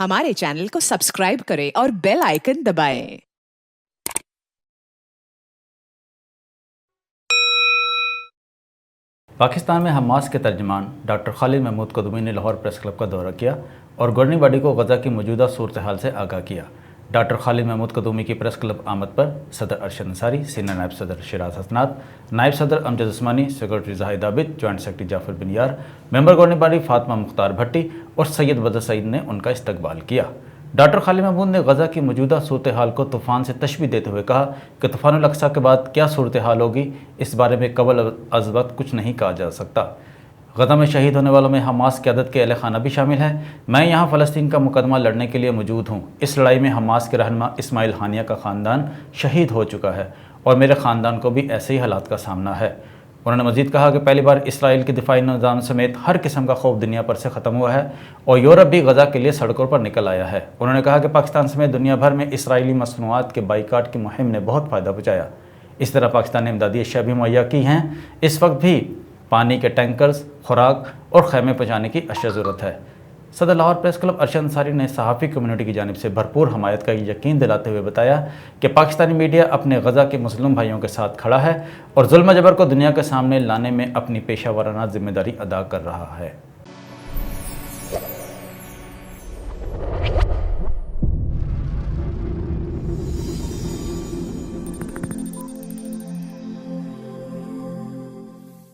हमारे चैनल को सब्सक्राइब करें और बेल आइकन दबाएं। पाकिस्तान में हमास के तर्जमान डॉक्टर खालिद महमूद कदूमी ने लाहौर प्रेस क्लब का दौरा किया और गवर्निंग बॉडी को गजा की मौजूदा सूरत हाल से आगाह किया। डॉक्टर खालिद महमूद कदूमी की प्रेस क्लब आमद पर सदर अरशद अंसारी, सीनियर नायब सदर शिराज हसनात, नायब सदर Amjad Usmani, secretary Zahid Abid, joint secretary Jafar Bin Yar, member governing body Fatima Mukhtar Bhatti और सैयद बदर सईद ने उनका इस्तकबाल किया। डॉक्टर खालिद महमूद ने गजा की मौजूदा सूरत हाल को तूफ़ान से तशबीह देते हुए कहा कि तूफ़ानुल अक़सा के बाद क्या सूरत हाल होगी, इस बारे में कबल अज़ वक्त कुछ नहीं कहा जा सकता। गजा में शहीद होने वालों में हमास क़यादत के अहले खाना भी शामिल है। मैं यहाँ फ़लस्तीन का मुकदमा लड़ने के लिए मौजूद हूँ। इस लड़ाई में हमास के रहनुमा इस्माइल हानिया का ख़ानदान शहीद हो चुका है और मेरे ख़ानदान को भी ऐसे ही हालात का सामना है। उन्होंने मज़ीद कहा कि पहली बार इसराइल के दिफाई निज़ाम समेत हर किस्म का खौफ दुनिया पर से ख़त्म हुआ है और यूरोप भी गजा के लिए सड़कों पर निकल आया है। उन्होंने कहा कि पाकिस्तान समेत दुनिया भर में इसराइली मसनूआत के बाइकाट की मुहिम ने बहुत फ़ायदा पहुँचाया। इस तरह पाकिस्तान ने इमदादी अशिया भी मुहैया की हैं। इस वक्त भी पानी के टैंकर्स, खुराक और खैमे पहुँचाने की अशिया ज़रूरत है। सदर लाहौर प्रेस क्लब अरशद अंसारी ने सहाफ़ी कम्युनिटी की जानिब से भरपूर हमायत का यकीन दिलाते हुए बताया कि पाकिस्तानी मीडिया अपने गजा के मुस्लिम भाइयों के साथ खड़ा है और जुल्म जबर को दुनिया के सामने लाने में अपनी पेशा वाराना जिम्मेदारी अदा कर रहा है।